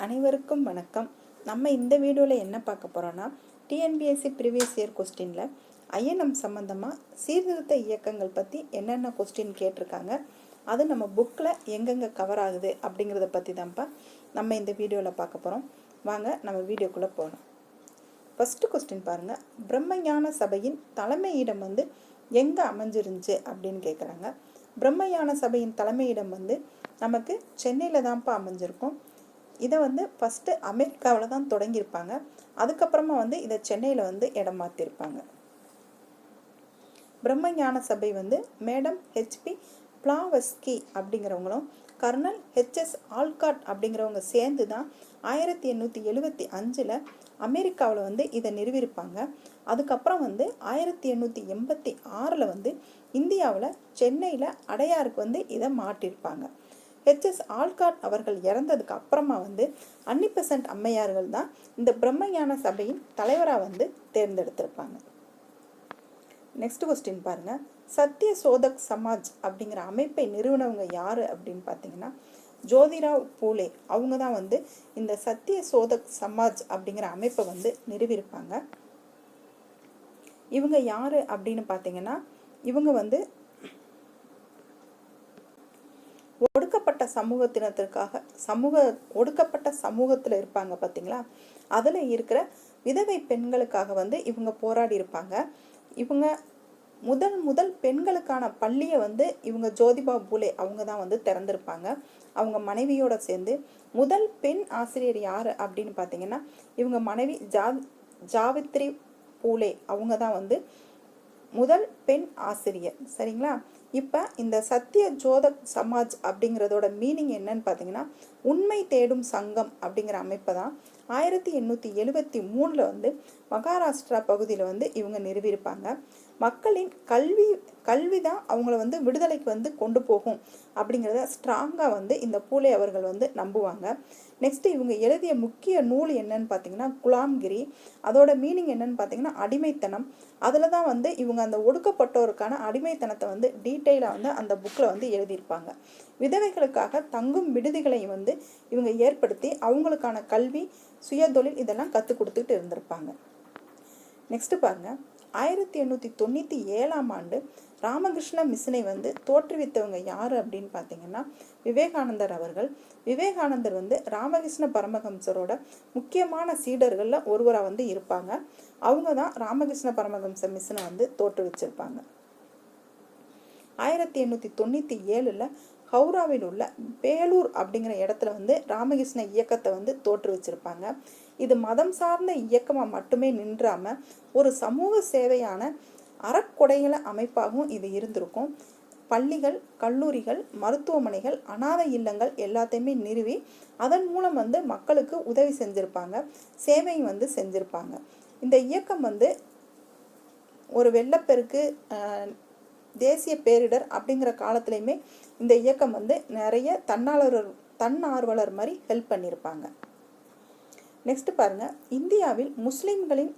அனைவருக்கும் வணக்கம். நம்ம இந்த வீடியோவில் என்ன பார்க்க போகிறோன்னா, டிஎன்பிஎஸ்சி ப்ரீவியஸ் இயர் கொஸ்டினில் ஐஎன்எம் சம்மந்தமாக சீர்திருத்த இயக்கங்கள் பற்றி என்னென்ன கொஸ்டின் கேட்டிருக்காங்க, அது நம்ம புக்கில் எங்கெங்கே கவர் ஆகுது அப்படிங்கிறத பற்றி தான்ப்பா நம்ம இந்த வீடியோவில் பார்க்க போகிறோம். வாங்க நம்ம வீடியோக்குள்ளே போகலாம். ஃபஸ்ட்டு கொஸ்டின் பாருங்கள். பிரம்மஞான சபையின் தலைமையிடம் எங்கே அமைஞ்சிருந்துச்சு அப்படின்னு கேட்குறாங்க. பிரம்மஞான சபையின் தலைமையிடம் நமக்கு சென்னையில் தான்ப்பா அமைஞ்சிருக்கும். இதை ஃபஸ்ட்டு அமெரிக்காவில் தான் தொடங்கியிருப்பாங்க. அதுக்கப்புறமா இதை சென்னையில் இடம் மாற்றிருப்பாங்க. பிரம்மஞான சபை மேடம் ஹெச்பி பிளாவஸ்கி அப்படிங்கிறவங்களும் கர்னல் ஹெச்எஸ் ஆல்காட் அப்படிங்கிறவங்க சேர்ந்து தான் 1875 அமெரிக்காவில் இதை நிறுவியிருப்பாங்க. அதுக்கப்புறம் 1886 இந்தியாவில் சென்னையில் அடையாருக்கு இதை மாட்டியிருப்பாங்க. ஹெச்எஸ் ஆல்காட் அவர்கள் இறந்ததுக்கு அப்புறமா அன்னிபெசன்ட் அம்மையார்கள் தான் இந்த பிரம்மஞான சபையின் தலைவராக தேர்ந்தெடுத்திருப்பாங்க. நெக்ஸ்ட் கொஸ்டின் பாருங்க. சத்திய சோதக் சமாஜ் அப்படிங்கிற அமைப்பை நிறுவனவங்க யாரு அப்படின்னு பார்த்தீங்கன்னா, ஜோதிராவ் பூலே அவங்க தான் இந்த சத்திய சோதக் சமாஜ் அப்படிங்கிற அமைப்பை நிறுவியிருப்பாங்க. இவங்க யாரு அப்படின்னு பார்த்தீங்கன்னா, இவங்க ஒடுக்கப்பட்ட சமூகத்தினத்திற்காக ஒடுக்கப்பட்ட சமூகத்தில் இருப்பாங்க பார்த்தீங்களா, அதில் இருக்கிற விதவை பெண்களுக்காக இவங்க போராடி இருப்பாங்க. இவங்க முதல் பெண்களுக்கான பள்ளியை இவங்க ஜோதிபா பூலே அவங்க தான் திறந்திருப்பாங்க. அவங்க மனைவியோட சேர்ந்து முதல் பெண் ஆசிரியர் யார் அப்படின்னு பார்த்தீங்கன்னா, இவங்க மனைவி ஜாவித்ரி பூலே அவங்க தான் முதல் பெண் ஆசிரியர். சரிங்களா? இப்போ இந்த சத்திய ஜோதக் சமாஜ் அப்படிங்கிறதோட மீனிங் என்னன்னு பார்த்தீங்கன்னா, உண்மை தேடும் சங்கம் அப்படிங்கிற அமைப்பை தான் 1873 மகாராஷ்டிரா பகுதியில் இவங்க நிறுவியிருப்பாங்க. மக்களின் கல்வி தான் அவங்கள விடுதலைக்கு கொண்டு போகும் அப்படிங்கிறத ஸ்ட்ராங்காக இந்த பூலே அவர்கள் நம்புவாங்க. நெக்ஸ்ட் இவங்க எழுதிய முக்கிய நூல் என்னன்னு பார்த்தீங்கன்னா குலாம்கிரி. அதோட மீனிங் என்னன்னு பார்த்தீங்கன்னா அடிமைத்தனம். அதில் தான் இவங்க அந்த ஒடுக்கப்பட்டோருக்கான அடிமைத்தனத்தை டீட்டெயிலாக அந்த புக்கில் எழுதியிருப்பாங்க. விதவைகளுக்காக தங்கும் விடுதிகளையும் இவங்க ஏற்படுத்தி அவங்களுக்கான கல்வி, சுயதொழில் இதெல்லாம் கற்றுக் கொடுத்துட்டு இருந்திருப்பாங்க. நெக்ஸ்ட் பாருங்க. 1897 ராமகிருஷ்ண மிஷனை தோற்றுவித்தவங்க யாரு அப்படின்னு பார்த்தீங்கன்னா விவேகானந்தர் அவர்கள். விவேகானந்தர் ராமகிருஷ்ண பரமஹம்சரோட முக்கியமான சீடர்களில் ஒருவராக இருப்பாங்க. அவங்க தான் ராமகிருஷ்ண பரமஹம்ச மிஷனை தோற்றுவிச்சிருப்பாங்க. 1897 ஹவுராவில் உள்ள பேலூர் அப்படிங்கிற இடத்துல ராமகிருஷ்ண இயக்கத்தை தோற்று வச்சிருப்பாங்க. இது மதம் சார்ந்த இயக்கமாக மட்டுமே நின்றாம ஒரு சமூக சேவையான அறக்கொடைகள அமைப்பாகவும் இது இருந்திருக்கும். பள்ளிகள், கல்லூரிகள், மருத்துவமனைகள், அனாதை இல்லங்கள் எல்லாத்தையுமே நிறுவி அதன் மூலம் மக்களுக்கு உதவி செஞ்சிருப்பாங்க, சேவையும் செஞ்சிருப்பாங்க. இந்த இயக்கம் ஒரு வெள்ளப்பெருக்கு, தேசிய பேரிடர் அப்படிங்கிற காலத்துலையுமே இந்த இயக்கம் நிறைய தன்னார்வலர் மாதிரி ஹெல்ப் பண்ணியிருப்பாங்க. நெக்ஸ்ட் பாருங்க. இந்தியாவில் முஸ்லிம்களின்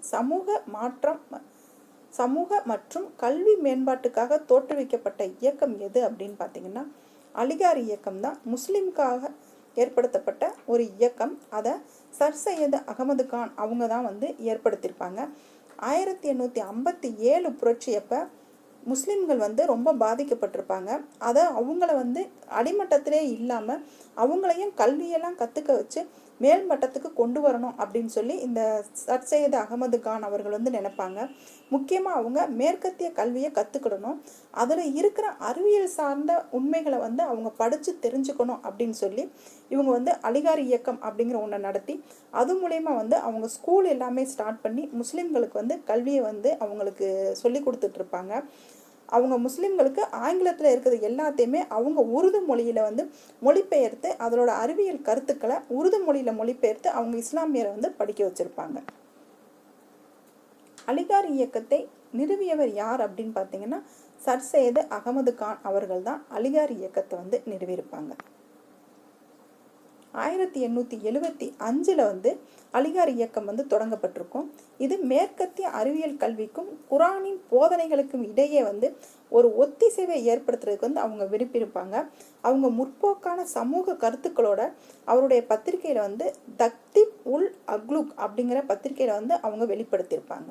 சமூக மற்றும் கல்வி மேம்பாட்டுக்காக தோற்றுவிக்கப்பட்ட இயக்கம் எது அப்படின்னு பார்த்தீங்கன்னா அலிகார் இயக்கம் தான். முஸ்லிம்காக ஏற்படுத்தப்பட்ட ஒரு இயக்கம். அதை சர் சையது அகமது கான் அவங்க தான் ஏற்படுத்தியிருப்பாங்க. 1857 புரட்சியப்ப முஸ்லிம்கள் ரொம்ப பாதிக்கப்பட்டிருப்பாங்க. அதை அவங்கள அடிமட்டத்திலே இல்லாமல் அவங்களையும் கல்வியெல்லாம் கற்றுக்க வச்சு மேல் மட்டத்துக்கு கொண்டு வரணும் அப்படின்னு சொல்லி இந்த சர் சையது அகமது கான் அவர்கள் நினைப்பாங்க. முக்கியமாக அவங்க மேற்கத்திய கல்வியை கற்றுக்கிடணும், அதில் இருக்கிற அறிவியல் சார்ந்த உண்மைகளை அவங்க படித்து தெரிஞ்சுக்கணும் அப்படின்னு சொல்லி இவங்க அலிகார் இயக்கம் அப்படிங்கிற ஒன்றை நடத்தி அது மூலயமா அவங்க ஸ்கூல் எல்லாமே ஸ்டார்ட் பண்ணி முஸ்லீம்களுக்கு கல்வியை அவங்களுக்கு சொல்லி கொடுத்துட்ருப்பாங்க. அவங்க முஸ்லீம்களுக்கு ஆங்கிலத்தில் இருக்கிறது எல்லாத்தையுமே அவங்க உருது மொழியில் மொழிபெயர்த்து அதனோட அறிவியல் கருத்துக்களை உருது மொழியில் மொழிபெயர்த்து அவங்க இஸ்லாமியரை படிக்க வச்சுருப்பாங்க. அலிகார் இயக்கத்தை நிறுவியவர் யார் அப்படின்னு பார்த்தீங்கன்னா சர் சையது அகமது கான் அவர்கள் தான் அலிகார் இயக்கத்தை நிறுவியிருப்பாங்க. 1875 வந்து அலிகார் இயக்கம் வந்து தொடங்கப்பட்டிருக்கும். இது மேற்கத்திய அறிவியல் கல்விக்கும் குரானின் போதனைகளுக்கும் இடையே வந்து ஒரு ஒத்திசைவை ஏற்படுத்துறதுக்கு வந்து அவங்க விரும்பியிருப்பாங்க. அவங்க முற்போக்கான சமூக கருத்துக்களோட அவருடைய பத்திரிகையில வந்து தக்திப் உல் அக்லுக் அப்படிங்கிற பத்திரிகையில வந்து அவங்க வெளிப்படுத்தியிருப்பாங்க.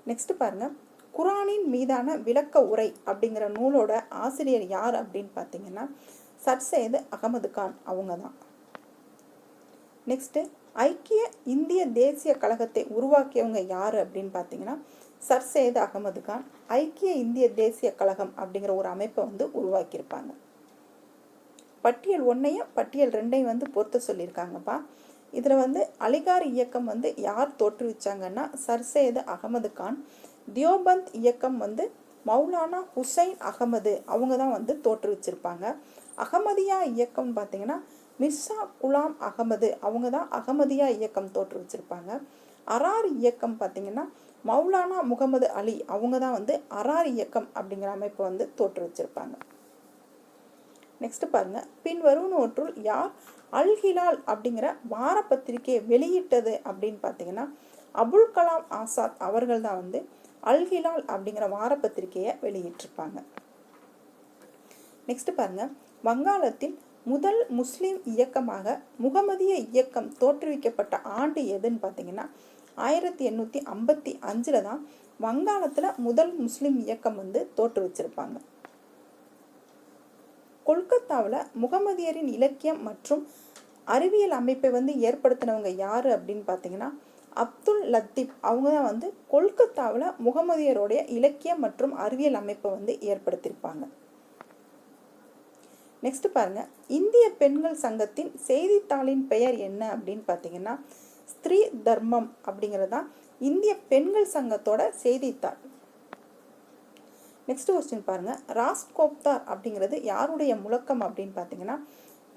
நெக்ஸ்ட் பாருங்க, குரானின் மீதான விளக்க உரை அப்படிங்கிற நூலோட ஆசிரியர் யார் அப்படின்னு பார்த்தீங்கன்னா சர் சையது அகமது கான் அவங்க தான். நெக்ஸ்ட், ஐக்கிய இந்திய தேசிய கழகத்தை உருவாக்கியவங்க யாரு அப்படின்னு பார்த்தீங்கன்னா சர் சையது அகமது கான் ஐக்கிய இந்திய தேசிய கழகம் அப்படிங்கிற ஒரு அமைப்பை வந்து உருவாக்கியிருப்பாங்க. பட்டியல் 1 பட்டியல் 2 வந்து பொறுத்த சொல்லியிருக்காங்கப்பா. இதில் வந்து அலிகார் இயக்கம் வந்து யார் தோற்றுவிச்சாங்கன்னா சர் சையது அகமது கான். தியோபந்த் இயக்கம் வந்து மௌலானா ஹுசைன் அகமது அவங்க தான் வந்து தோற்றுவிச்சிருப்பாங்க. அகமதியா இயக்கம் பார்த்தீங்கன்னா மிர்சா குலாம் அகமது அவங்க தான் அகமதியா இயக்கம் தோற்றுவிச்சிருப்பாங்க. அரார் இயக்கம் பார்த்தீங்கன்னா மௌலானா முகமது அலி அவங்க தான் வந்து அரார் இயக்கம் அப்படிங்கிற அமைப்பை வந்து தோற்றுவிச்சிருப்பாங்க. நெக்ஸ்ட் பாருங்க, பின்வருவனவற்றுள் யார் அல் ஹிலால் அப்படிங்கிற வார பத்திரிகையை வெளியிட்டது அப்படின்னு பார்த்தீங்கன்னா அபுல் கலாம் ஆசாத் அவர்கள் தான் வந்து அல் ஹிலால் அப்படிங்கிற வார பத்திரிகையை வெளியிட்டிருப்பாங்க. நெக்ஸ்ட் பாருங்க, வங்காளத்தில் முதல் முஸ்லிம் இயக்கமாக முகமதிய இயக்கம் தோற்றுவிக்கப்பட்ட ஆண்டு எதுன்னு பார்த்தீங்கன்னா 1855 தான் வங்காளத்தில் முதல் முஸ்லிம் இயக்கம் வந்து தோற்றுவிச்சிருப்பாங்க. கொல்கத்தாவில் முகமதியரின் இலக்கியம் மற்றும் அறிவியல் அமைப்பை வந்து ஏற்படுத்தினவங்க யாரு அப்படின்னு பார்த்தீங்கன்னா அப்துல் லத்தீப் அவங்க தான் வந்து கொல்கத்தாவில் முகமதியருடைய இலக்கியம் மற்றும் அறிவியல் அமைப்பை வந்து ஏற்படுத்தியிருப்பாங்க. நெக்ஸ்ட் பாருங்க, இந்திய பெண்கள் சங்கத்தின் செய்தித்தாளின் பெயர் என்ன அப்படின்னு பார்த்தீங்கன்னா ஸ்திரீ தர்மம் அப்படிங்கிறதா இந்திய பெண்கள் சங்கத்தோட செய்தித்தாள். நெக்ஸ்ட் கொஸ்டின் பாருங்க, ராஸ்கோப்தார் அப்படிங்கிறது யாருடைய முழக்கம் அப்படின்னு பார்த்தீங்கன்னா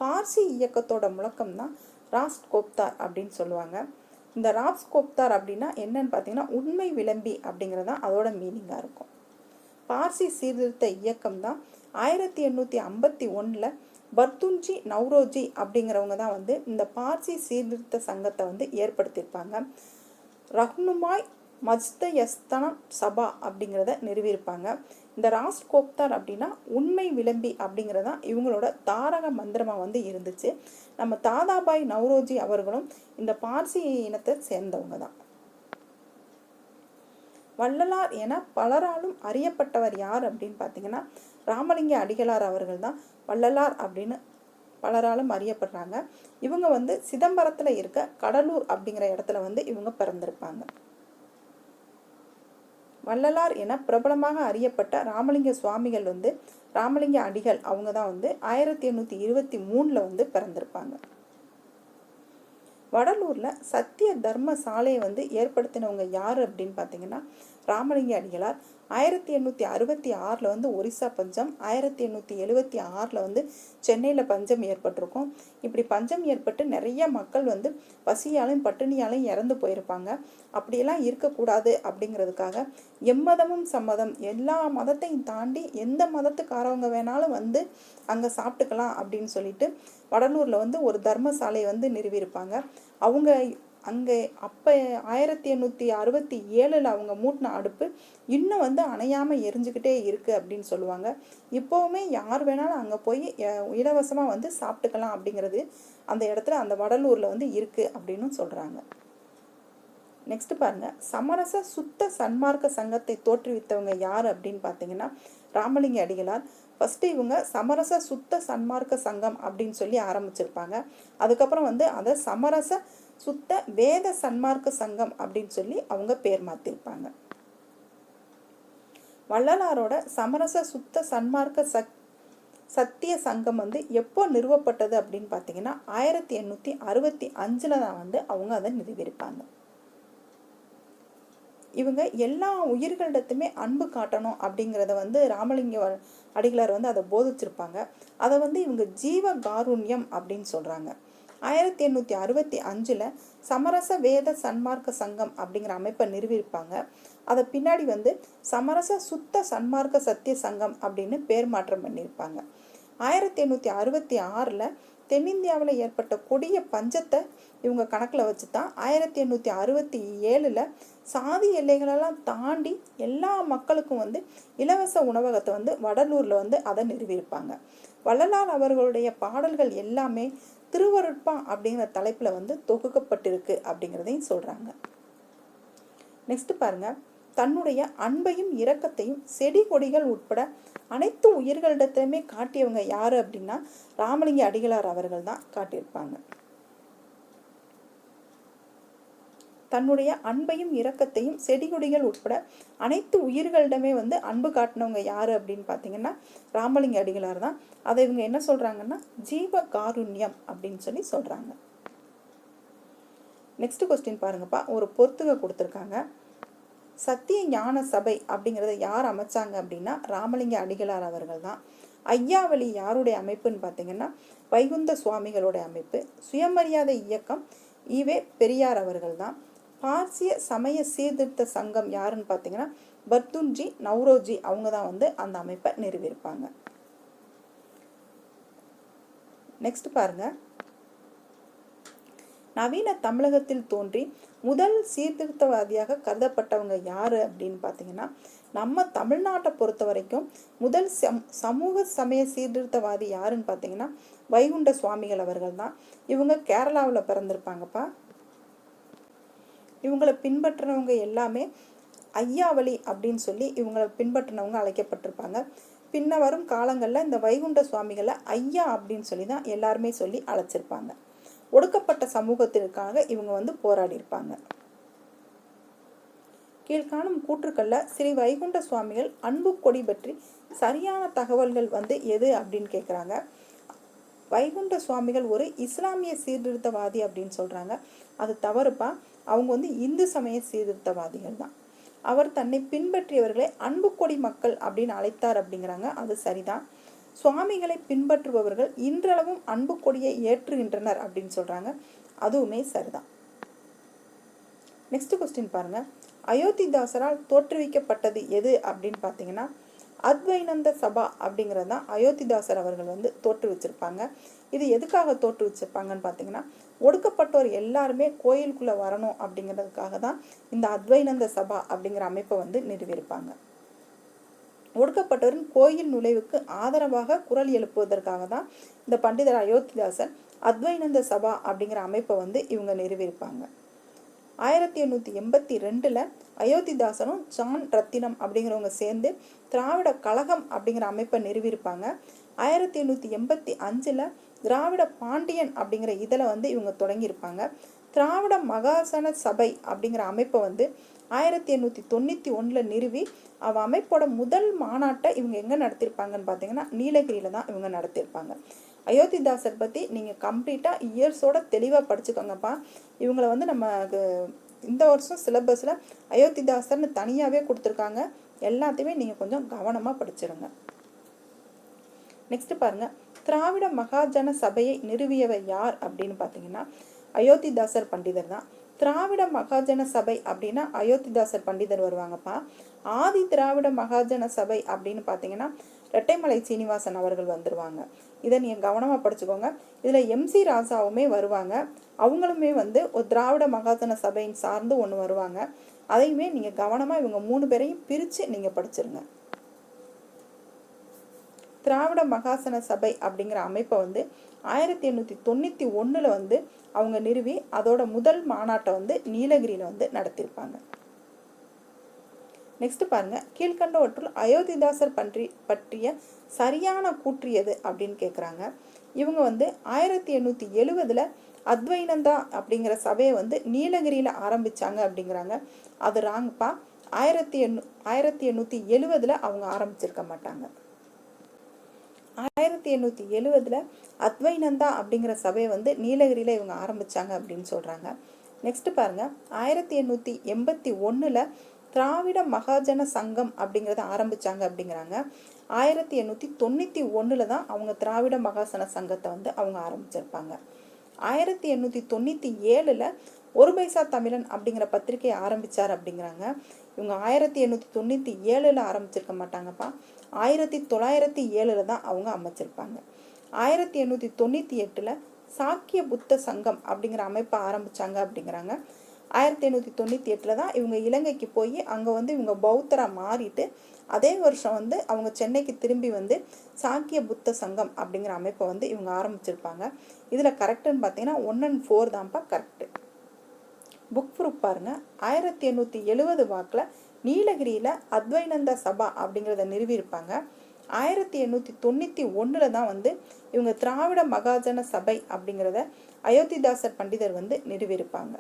பார்சி இயக்கத்தோட முழக்கம் தான் ராஸ்கோப்தார் அப்படின்னு சொல்லுவாங்க. இந்த ராஸ்கோப்தார் அப்படின்னா என்னன்னு பார்த்தீங்கன்னா உண்மை விளம்பி அப்படிங்கிறது தான் அதோட மீனிங்காக இருக்கும். பார்சி சீர்திருத்த இயக்கம் தான் 1851 பர்துன்ஜி நவ்ரோஜி அப்படிங்கிறவங்க தான் வந்து இந்த பார்சி சீர்திருத்த சங்கத்தை வந்து ஏற்படுத்தியிருப்பாங்க. ரஹ்னுமாய் மஜ்தயஸ்தன சபா அப்படிங்கிறத நிறுவியிருப்பாங்க. இந்த ராஸ்கோப்தார் அப்படின்னா உண்மை விளம்பி அப்படிங்கிறதா இவங்களோட தாரக மந்திரமாக வந்து இருந்துச்சு. நம்ம தாதாபாய் நவ்ரோஜி அவர்களும் இந்த பார்சி இனத்தை சேர்ந்தவங்க தான். வள்ளலார் என பலராலும் அறியப்பட்டவர் யார் அப்படின்னு பார்த்தீங்கன்னா ராமலிங்க அடிகளார் அவர்கள் தான் வள்ளலார் அப்படின்னு பலராலும் அறியப்படுறாங்க. இவங்க வந்து சிதம்பரத்தில் இருக்க கடலூர் அப்படிங்கிற இடத்துல வந்து இவங்க பிறந்திருப்பாங்க. வள்ளலார் என பிரபலமாக அறியப்பட்ட ராமலிங்க சுவாமிகள் வந்து ராமலிங்க அடிகள் அவங்க தான் வந்து 1823 வந்து பிறந்திருப்பாங்க. வடலூர்ல சத்திய தர்ம சாலையை வந்து ஏற்படுத்தினவங்க யாரு அப்படின்னு பார்த்தீங்கன்னா ராமலிங்க அடிகளார். 1866 வந்து ஒரிசா பஞ்சம், 1876 வந்து சென்னையில் பஞ்சம் ஏற்பட்டிருக்கும். இப்படி பஞ்சம் ஏற்பட்டு நிறைய மக்கள் வந்து பசியாலும் பட்டினியாலும் இறந்து போயிருப்பாங்க. அப்படியெல்லாம் இருக்கக்கூடாது அப்படிங்கிறதுக்காக எம்மதமும் சம்மதம், எல்லா மதத்தையும் தாண்டி எந்த மதத்துக்காரவங்க வேணாலும் வந்து அங்கே சாப்பிட்டுக்கலாம் அப்படின்னு சொல்லிட்டு வடலூரில் வந்து ஒரு தர்மசாலையை வந்து நிறுவியிருப்பாங்க. அவங்க அங்கே அப்போ 1867 அவங்க மூட்டின அடுப்பு இன்னும் வந்து அணையாமல் எரிஞ்சுக்கிட்டே இருக்குது அப்படின்னு சொல்லுவாங்க. இப்போவுமே யார் வேணாலும் அங்கே போய் இலவசமாக வந்து சாப்பிட்டுக்கலாம் அப்படிங்கிறது அந்த இடத்துல அந்த வடலூரில் வந்து இருக்குது அப்படின்னு சொல்கிறாங்க. நெக்ஸ்ட் பாருங்க, சமரச சுத்த சன்மார்க்க சங்கத்தை தோற்றுவித்தவங்க யார் அப்படின்னு பார்த்தீங்கன்னா ராமலிங்க அடிகளார். ஃபர்ஸ்ட் இவங்க சமரச சுத்த சன்மார்க்க சங்கம் அப்படின்னு சொல்லி ஆரம்பிச்சிருப்பாங்க. அதுக்கப்புறம் வந்து அதை சமரச சுத்த வேத சன்மார்க்க சங்கம் அப்படின்னு சொல்லி அவங்க பேர் மாற்றிருப்பாங்க. வள்ளலாரோட சமரச சுத்த சன்மார்க்க சத்திய சங்கம் வந்து எப்போ நிறுவப்பட்டது அப்படின்னு பார்த்தீங்கன்னா 1865 தான் வந்து அவங்க அதை நிறுவியிருப்பாங்க. இவங்க எல்லா உயிர்களிடத்துமே அன்பு காட்டணும் அப்படிங்கிறத வந்து ராமலிங்க அடிகளார் வந்து அதை போதிச்சிருப்பாங்க. அதை வந்து இவங்க ஜீவ காருண்யம் அப்படின்னு சொல்கிறாங்க. 1865 சமரச வேத சன்மார்க்க சங்கம் அப்படிங்கிற அமைப்பை நிறுவியிருப்பாங்க. அதை பின்னாடி வந்து சமரச சுத்த சன்மார்க்க சத்திய சங்கம் அப்படின்னு பேர் மாற்றம் பண்ணியிருப்பாங்க. 1866 தென்னிந்தியாவில் ஏற்பட்ட கொடிய பஞ்சத்தை இவங்க கணக்கில் வச்சு தான் 1867 சாதி எல்லைகளெல்லாம் தாண்டி எல்லா மக்களுக்கும் வந்து இலவச உணவகத்தை வந்து வடலூரில் வந்து அதை நிறுவியிருப்பாங்க. வள்ளலார் அவர்களுடைய பாடல்கள் எல்லாமே திருவருட்பா அப்படிங்கிற தலைப்பில் வந்து தொகுக்கப்பட்டிருக்கு அப்படிங்கிறதையும் சொல்கிறாங்க. நெக்ஸ்ட் பாருங்க, தன்னுடைய அன்பையும் இரக்கத்தையும் செடி கொடிகள் உட்பட அனைத்து உயிர்களிடத்திலுமே காட்டியவங்க யாரு அப்படின்னா ராமலிங்க அடிகளார் அவர்கள் தான் காட்டியிருப்பாங்க. தன்னுடைய அன்பையும் இரக்கத்தையும் செடி கொடிகள் உட்பட அனைத்து உயிர்களிடமே வந்து அன்பு காட்டினவங்க யாரு அப்படின்னு பார்த்தீங்கன்னா ராமலிங்க அடிகளார் தான். அதை இவங்க என்ன சொல்றாங்கன்னா ஜீவ காருண்யம் அப்படின்னு சொல்லி சொல்றாங்க. நெக்ஸ்ட் கொஸ்டின் பாருங்கப்பா, ஒரு பொறுத்துக கொடுத்துருக்காங்க. சத்திய ஞான சபை அப்படிங்கிறத யார் அமைச்சாங்க அப்படின்னா ராமலிங்க அடிகளார் அவர்கள் தான். ஐயாவளி யாருடைய அமைப்புன்னு பார்த்தீங்கன்னா வைகுந்த சுவாமிகளுடைய அமைப்பு. சுயமரியாதை இயக்கம் ஈவே பெரியார் அவர்கள் தான். பார்சிய சமய சீர்திருத்த சங்கம் யாருன்னு பார்த்தீங்கன்னா பர்துன்ஜி நவ்ரோஜி அவங்க தான் வந்து அந்த அமைப்பை நிறுவியிருப்பாங்க. நெக்ஸ்ட் பாருங்க, நவீன தமிழகத்தில் தோன்றி முதல் சீர்திருத்தவாதியாக கருதப்பட்டவங்க யாரு அப்படின்னு பார்த்தீங்கன்னா நம்ம தமிழ்நாட்டை பொறுத்த வரைக்கும் முதல் சமூக சமய சீர்திருத்தவாதி யாருன்னு பார்த்தீங்கன்னா வைகுண்ட சுவாமிகள் அவர்கள் தான். இவங்க கேரளாவில் பிறந்திருப்பாங்கப்பா. இவங்களை பின்பற்றினவங்க எல்லாமே ஐயாவளி அப்படின்னு சொல்லி இவங்களை பின்பற்றினவங்க அழைக்கப்பட்டிருப்பாங்க. பின்ன வரும் காலங்களில் இந்த வைகுண்ட சுவாமிகளை ஐயா அப்படின்னு சொல்லி தான் எல்லாருமே சொல்லி அழைச்சிருப்பாங்க. ஒடுக்கப்பட்ட சமூகத்திற்காக இவங்க வந்து போராடி இருப்பாங்க. கீழ்காணும் கூற்றுக்கள்ல ஸ்ரீ வைகுண்ட சுவாமிகள் அன்பு கொடி பற்றி சரியான தகவல்கள் வந்து எது அப்படின்னு கேட்குறாங்க. வைகுண்ட சுவாமிகள் ஒரு இஸ்லாமிய சீர்திருத்தவாதி அப்படின்னு சொல்றாங்க. அது தவறுப்பா. அவங்க வந்து இந்து சமய சீர்திருத்தவாதிகள் தான். அவர் தன்னை பின்பற்றியவர்களை அன்பு கொடி மக்கள் அப்படின்னு அழைத்தார் அப்படிங்கிறாங்க. அது சரிதான். சுவாமிகளை பின்பற்றுபவர்கள் இன்றளவும் அன்பு கொடியை ஏற்றுகின்றனர் அப்படின்னு சொல்றாங்க. அதுவுமே சரிதான். நெக்ஸ்ட் கொஸ்டின் பாருங்க, அயோத்திதாசரால் தோற்றுவிக்கப்பட்டது எது அப்படின்னு பார்த்தீங்கன்னா அத்வைனந்த சபா அப்படிங்கிறது தான் அயோத்திதாசர் அவர்கள் வந்து தோற்றுவிச்சிருப்பாங்க. இது எதுக்காக தோற்றுவிச்சிருப்பாங்கன்னு பார்த்தீங்கன்னா ஒடுக்கப்பட்டோர் எல்லாருமே கோயிலுக்குள்ள வரணும் அப்படிங்கிறதுக்காக தான் இந்த அத்வைனந்த சபா அப்படிங்கிற அமைப்பை வந்து நிறுவியிருப்பாங்க. ஒடுக்கப்பட்டோரின் கோயில் நுழைவுக்கு ஆதரவாக குரல் எழுப்புவதற்காக தான் இந்த பண்டிதர் அயோத்திதாசர் அத்வைனந்த சபா அப்படிங்கிற அமைப்பை வந்து இவங்க நிறுவியிருப்பாங்க. 1882 அயோத்திதாசனும் ஜான் ரத்தினம் அப்படிங்கிறவங்க சேர்ந்து திராவிட கழகம் அப்படிங்கிற அமைப்பை நிறுவியிருப்பாங்க. 1885 திராவிட பாண்டியன் அப்படிங்கிற இதில் வந்து இவங்க தொடங்கியிருப்பாங்க. திராவிட மகாசன சபை அப்படிங்கிற அமைப்பை வந்து 1891 நிறுவி அமைப்போட முதல் மாநாட்டை இவங்க எங்கே நடத்தியிருப்பாங்கன்னு பார்த்தீங்கன்னா நீலகிரியில் தான் இவங்க நடத்தியிருப்பாங்க. அயோத்திதாசர் பற்றி நீங்கள் கம்ப்ளீட்டாக இயர்ஸோட தெளிவாக படிச்சுக்கோங்கப்பா. இவங்களை வந்து நம்ம இந்த வருஷம் சிலபஸில் அயோத்திதாசர்னு தனியாகவே கொடுத்துருக்காங்க. எல்லாத்தையுமே நீங்கள் கொஞ்சம் கவனமாக படிச்சிருங்க. நெக்ஸ்ட் பாருங்க, திராவிட மகாஜன சபையை நிறுவியவர் யார் அப்படின்னு பார்த்தீங்கன்னா அயோத்திதாசர் பண்டிதர் தான். திராவிட மகாஜன சபை அப்படின்னா அயோத்திதாசர் பண்டிதர் வருவாங்கப்பா. ஆதி திராவிட மகாஜன சபை அப்படின்னு பார்த்தீங்கன்னா ரெட்டைமலை சீனிவாசன் அவர்கள் வந்துருவாங்க. இதை நீங்கள் கவனமாக படிச்சுக்கோங்க. இதில் MC ராசாவுமே வருவாங்க. அவங்களுமே வந்து ஒரு திராவிட மகாஜன சபையின் சார்ந்து ஒன்று வருவாங்க. அதையுமே நீங்கள் கவனமாக இவங்க 3 பேரையும் பிரித்து நீங்கள் படிச்சிருங்க. திராவிட மகாசன சபை அப்படிங்கிற அமைப்பை வந்து 1891 வந்து அவங்க நிறுவி அதோட முதல் மாநாட்டை வந்து நீலகிரியில் வந்து நடத்தியிருப்பாங்க. நெக்ஸ்ட் பாருங்க, கீழ்கண்டவற்றுள் அயோத்திதாசர் பற்றிய சரியான கூற்றியது அப்படின்னு கேட்குறாங்க. இவங்க வந்து 1870 அத்வைனந்தா அப்படிங்கிற சபையை வந்து நீலகிரியில் ஆரம்பிச்சாங்க அப்படிங்கிறாங்க. அது ராங்ப்பா. 1870 அவங்க ஆரம்பிச்சிருக்க மாட்டாங்க. 1870 அத்வைனந்தா அப்படிங்கிற சபையை வந்து நீலகிரியில் இவங்க ஆரம்பிச்சாங்க அப்படின்னு சொல்றாங்க. நெக்ஸ்ட் பாருங்க, 1881 திராவிட மகாஜன சங்கம் அப்படிங்கிறத ஆரம்பிச்சாங்க அப்படிங்கிறாங்க. 1891 தான் அவங்க திராவிட மகாசன சங்கத்தை வந்து அவங்க ஆரம்பிச்சிருப்பாங்க. 1897 ஒரு பைசா தமிழன் அப்படிங்கிற பத்திரிகையை ஆரம்பிச்சார் அப்படிங்கிறாங்க. இவங்க 1897 ஆரம்பிச்சிருக்க மாட்டாங்கப்பா. 1907 தான் அவங்க அமைச்சிருப்பாங்க. 1898 சாக்கிய புத்த சங்கம் அப்படிங்கிற அமைப்பை ஆரம்பித்தாங்க அப்படிங்கிறாங்க. 1898 தான் இவங்க இலங்கைக்கு போய் அங்கே வந்து இவங்க பௌத்தராக மாறிட்டு அதே வருஷம் வந்து அவங்க சென்னைக்கு திரும்பி வந்து சாக்கிய புத்த சங்கம் அப்படிங்கிற அமைப்பை வந்து இவங்க ஆரம்பிச்சிருப்பாங்க. இதில் கரெக்டுன்னு பார்த்தீங்கன்னா 1 and 4 தான்ப்பா கரெக்டு. புக் ப்ரூஃப் பாருங்கள். 1870 வாக்கில் நீலகிரியில் அத்வைனந்த சபா அப்படிங்கிறத நிறுவியிருப்பாங்க. 1891 தான் வந்து இவங்க திராவிட மகாஜன சபை அப்படிங்கிறத அயோத்திதாசர் பண்டிதர் வந்து நிறுவியிருப்பாங்க.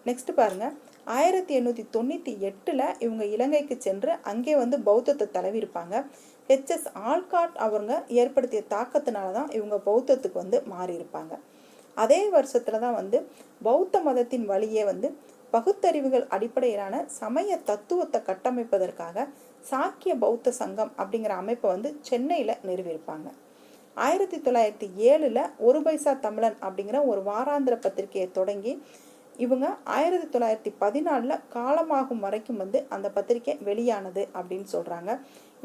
நெக்ஸ்ட் பாருங்க, 1898 இவங்க இலங்கைக்கு சென்று அங்கே வந்து பௌத்தத்தை தழுவிருப்பாங்க. ஹெச்எஸ் ஆல்காட் அவங்க ஏற்படுத்திய தாக்கத்தினால தான் இவங்க பௌத்தத்துக்கு வந்து மாறி இருப்பாங்க. அதே வருஷத்துல தான் வந்து பௌத்த மதத்தின் வழியே வந்து பகுத்தறிவுகள் அடிப்படையிலான சமய தத்துவத்தை கட்டமைப்பதற்காக சாக்கிய பௌத்த சங்கம் அப்படிங்கிற அமைப்பை வந்து சென்னையில் நிறுவியிருப்பாங்க. 1907 ஒரு பைசா தமிழன் அப்படிங்கிற ஒரு வாராந்திர பத்திரிகையை தொடங்கி இவங்க 1914 காலமாகும் வரைக்கும் வந்து அந்த பத்திரிகை வெளியானது அப்படின்னு சொல்கிறாங்க.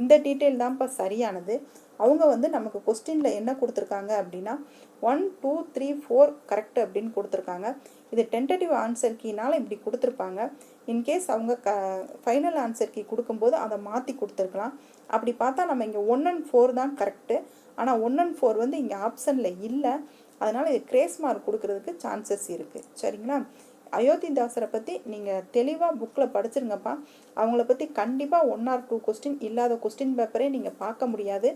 இந்த டீட்டெயில் தான்ப்பா சரியானது. அவங்க வந்து நமக்கு கொஸ்டினில் என்ன கொடுத்துருக்காங்க அப்படின்னா 1, 2, 3, 4 கரெக்டு அப்படின்னு கொடுத்துருக்காங்க. இது டென்டேட்டிவ் ஆன்சர் கீனால் இப்படி கொடுத்துருப்பாங்க. இன்கேஸ் அவங்க ஃபைனல் ஆன்சர் கீ கொடுக்கும்போது அதை மாற்றி கொடுத்துருக்கலாம். அப்படி பார்த்தா நம்ம இங்கே 1 and 4 தான் கரெக்டு. ஆனால் 1 and 4 வந்து இங்கே ஆப்ஷனில் இல்லை. அதனால் இது கிரேஸ் மார்க் கொடுக்கறதுக்கு சான்சஸ் இருக்குது. சரிங்களா? அயோத்திதாசரை பற்றி நீங்கள் தெளிவாக புக்கில் படிச்சிருங்கப்பா. அவங்கள பற்றி கண்டிப்பாக 1 or 2 கொஸ்டின் இல்லாத கொஸ்டின் பேப்பரே நீங்கள் பார்க்க முடியாது.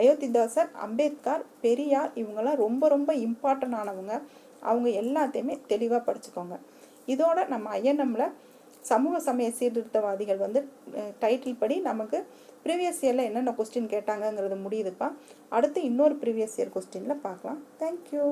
அயோத்திதாசர், அம்பேத்கர், பெரியார் இவங்கெல்லாம் ரொம்ப ரொம்ப இம்பார்ட்டன்ட் ஆனவங்க. அவங்க எல்லாத்தையுமே தெளிவாக படிச்சுக்கோங்க. இதோட நம்ம ஐஎன்எம்மில் சமூக சமய சீர்திருத்தவாதிகள் வந்து டைட்டில் படி நமக்கு ப்ரீவியஸ் இயரில் என்னென்ன கொஸ்டின் கேட்டாங்கங்கிறது முடியுதுப்பா. அடுத்து இன்னொரு ப்ரீவியஸ் இயர் கொஸ்டினில் பார்க்கலாம். தேங்க்யூ.